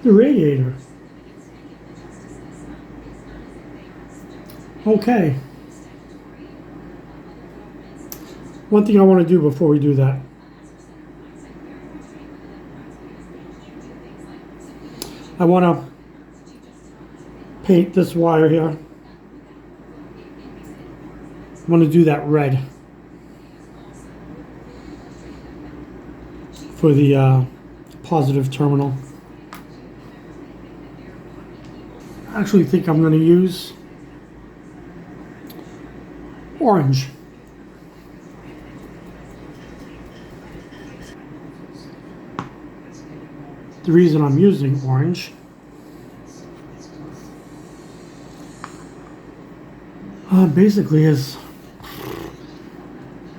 the radiator. Okay. One thing I want to do before we do that. I want to paint this wire here. I want to do that red for the positive terminal. I actually think I'm going to use orange. The reason I'm using orange basically is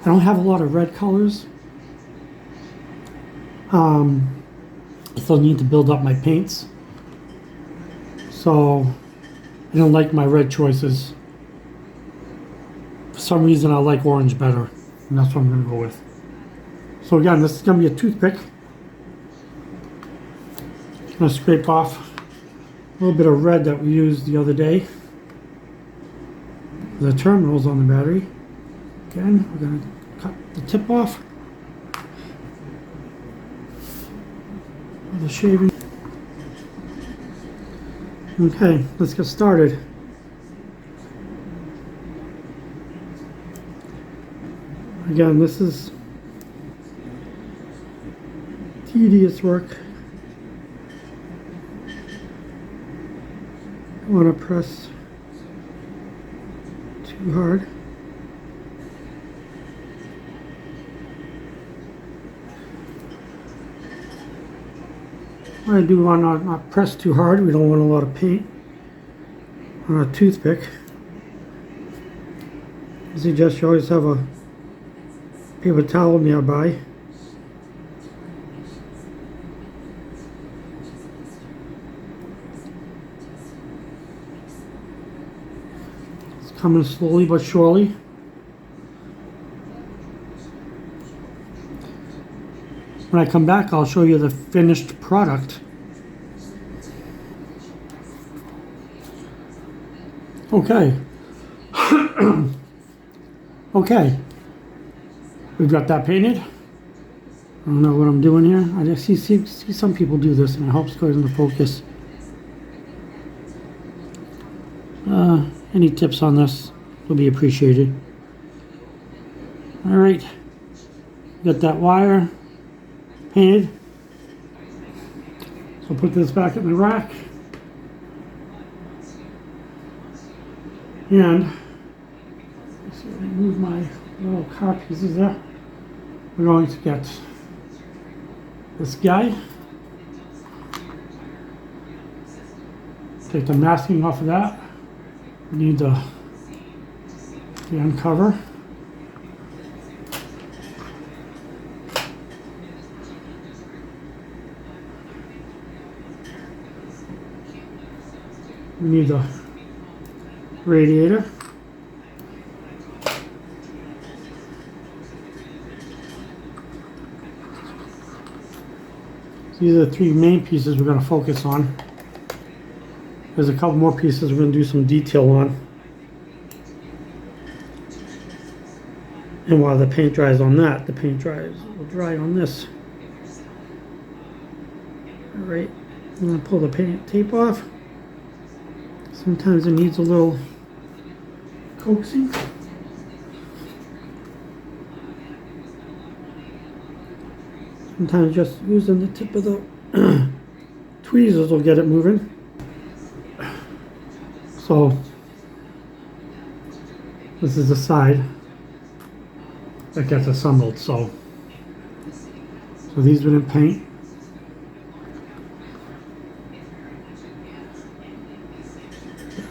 I don't have a lot of red colors. I still need to build up my paints, so I don't like my red choices. For some reason I like orange better, and that's what I'm going to go with. So again, this is going to be a toothpick. I'm going to scrape off a little bit of red that we used the other day. The terminals on the battery. Again, we're going to cut the tip off. The shaving. Okay, let's get started. Again, this is tedious work. I want to press too hard. I do want to not press too hard. We don't want a lot of paint on a toothpick. I suggest you always have a paper towel nearby. It's coming slowly but surely. When I come back, I'll show you the finished product. Okay. Okay. We've got that painted. I don't know what I'm doing here. I just see some people do this, and it helps go into focus. Any tips on this will be appreciated. All right. Got that wire painted. So put this back in the rack. And let's see, remove my little car pieces there. We're going to get this guy. Take the masking off of that. We need the uncover. We need the radiator. These are the three main pieces we're going to focus on. There's a couple more pieces we're going to do some detail on. And while the paint dries on that, the paint will dry on this. Alright, I'm going to pull the paint tape off. Sometimes it needs a little coaxing. Sometimes just using the tip of the tweezers will get it moving. So this is the side that gets assembled. So these wouldn't paint.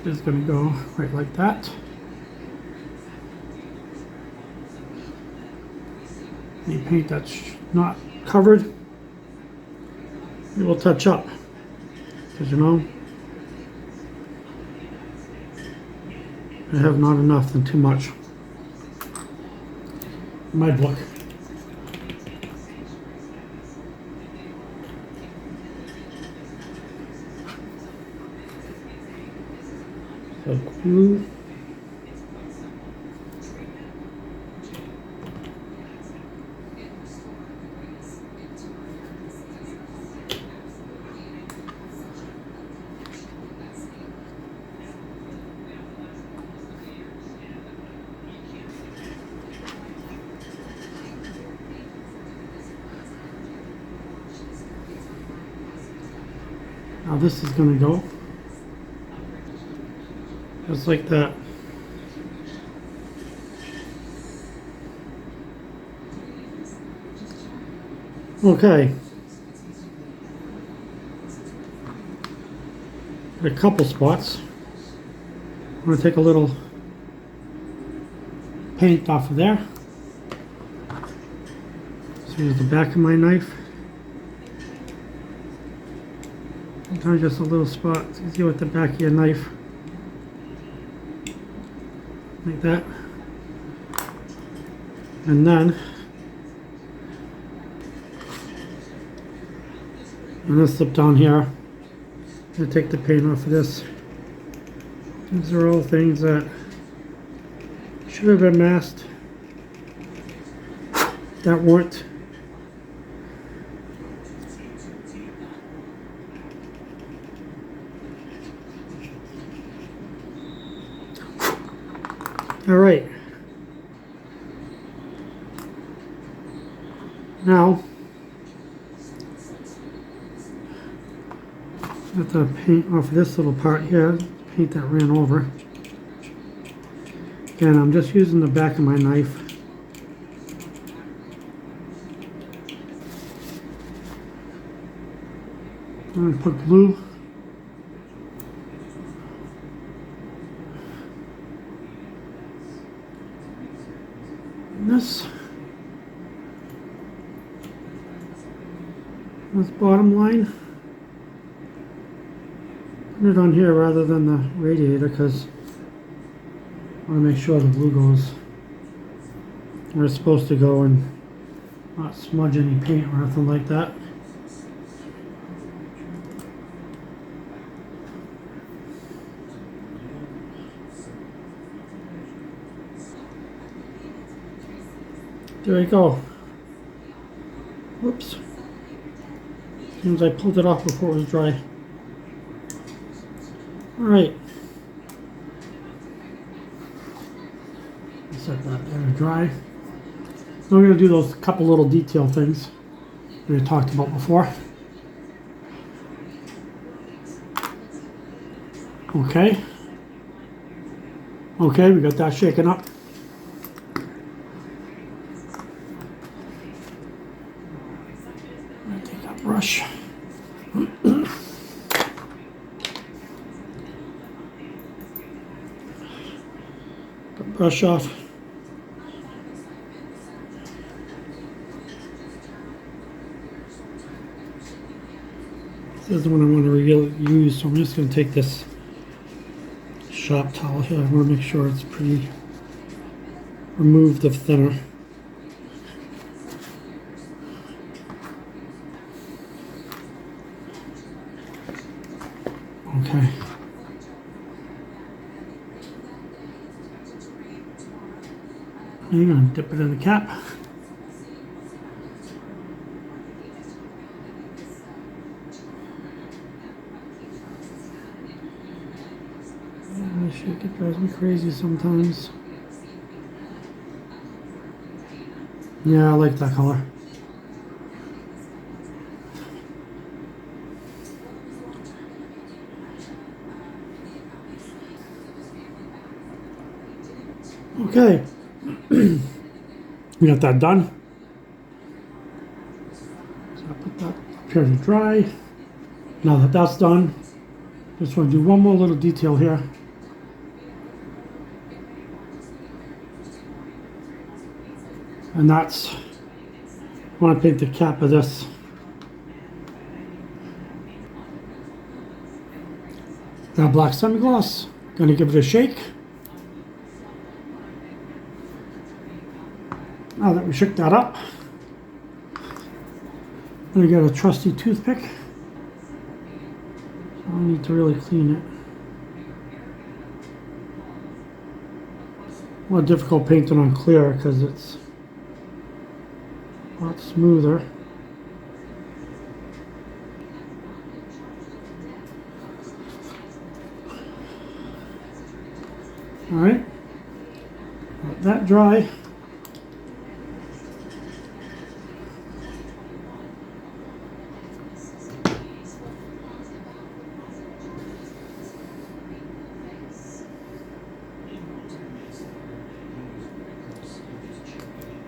That is going to go right like that. Any paint that's not covered, we will touch up, because you know, I have not enough than too much in my book. The glue. Now this is going to go just like that. Okay. A couple spots. I'm going to take a little paint off of there. So here's the back of my knife. Sometimes just a little spot. It's easier with the back of your knife. Like that. And then I'm going to slip down here and take the paint off of this. These are all things that should have been masked that weren't. All right. Now, got the paint off this little part here, paint that ran over. Again, I'm just using the back of my knife. I'm going to put glue. This bottom line, put it on here rather than the radiator because I want to make sure the glue goes where it's supposed to go and not smudge any paint or anything like that. There we go. Whoops. Seems I pulled it off before it was dry. Alright. Set that there to dry. Now we're going to do those couple little detail things we had talked about before. Okay. Okay, we got that shaken up. Take that brush. Brush off. This is the one I want to use, so I'm just going to take this shop towel here. I want to make sure it's pretty removed of thinner. Okay. I'm going to dip it in the cap. This shit drives me crazy sometimes. Yeah, I like that color. Okay. We got that done. So I put that up here to dry. Now that that's done, just want to do one more little detail here. And that's, I want to paint the cap of this. That black semi-gloss. Going to give it a shake. Now that we shook that up, I'm going to get a trusty toothpick. I need to really clean it. more difficult painting on clear because it's a lot smoother. Alright, let that dry.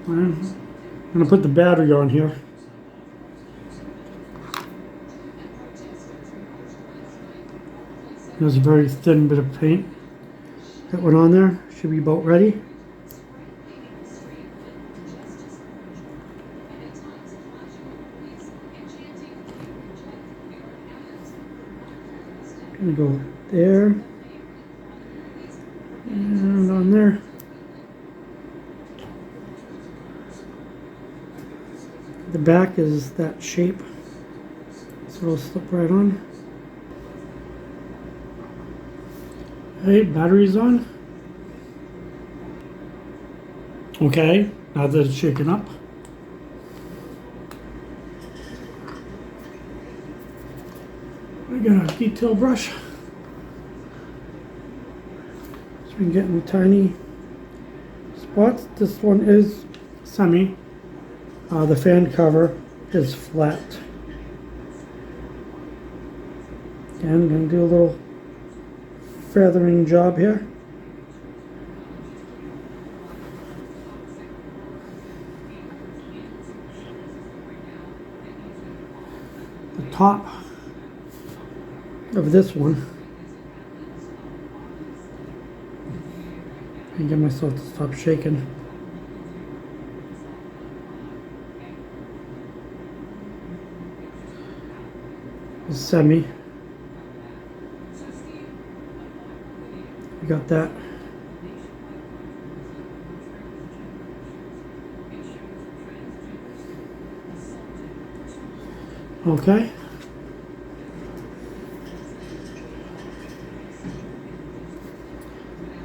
I'm going to put the battery on here. There's a very thin bit of paint that went on there. Should be about ready. Gonna go there and on there. The back is that shape, so it'll slip right on. Okay, battery's on. Okay, now that it's shaken up. I got a detail brush. So we can get in tiny spots. This one is semi. The fan cover is flat. And I'm going to do a little feathering job here. The top of this one. And get myself to stop shaking. Semi. We got that. Okay.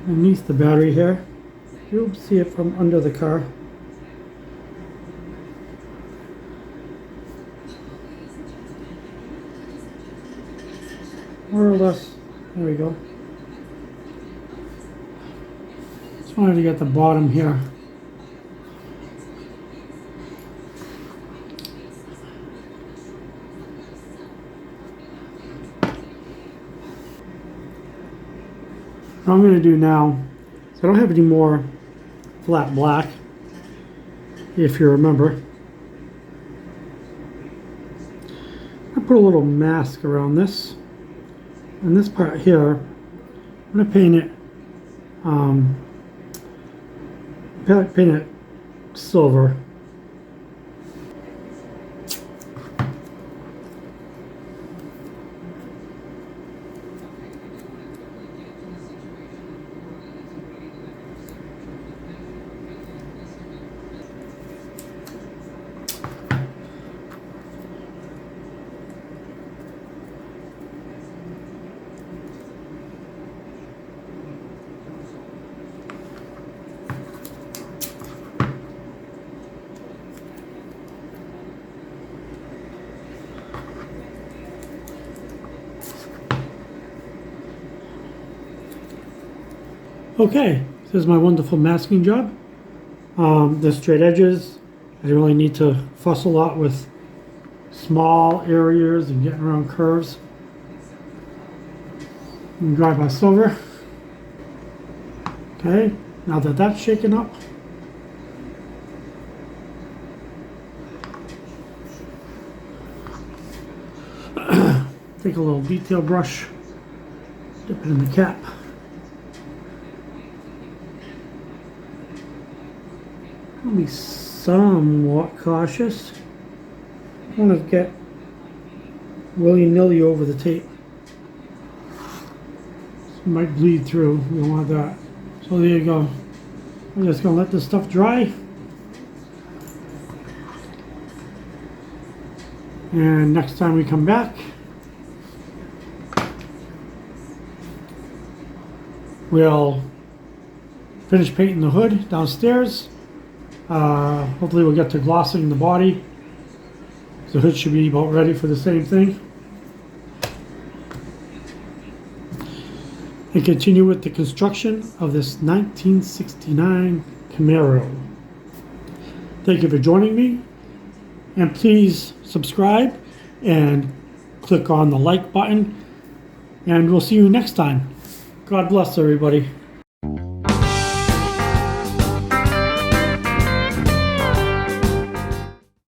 Underneath the battery here, you'll see it from under the car. More or less, there we go. Just wanted to get the bottom here. What I'm going to do now, so I don't have any more flat black, if you remember. I put a little mask around this. And this part here, I'm going to paint it, paint it silver. Okay, this is my wonderful masking job. The straight edges, I don't really need to fuss a lot with small areas and getting around curves. And dry my silver. Okay, now that that's shaken up, take a little detail brush, dip it in the cap. I'll be somewhat cautious. I want to get willy-nilly over the tape. This might bleed through. We don't want that. So there you go. I'm just going to let this stuff dry. And next time we come back, we'll finish painting the hood downstairs. Hopefully we'll get to glossing the body. The hood should be about ready for the same thing. And continue with the construction of this 1969 Camaro. Thank you for joining me. And please subscribe and click on the like button. And we'll see you next time. God bless everybody.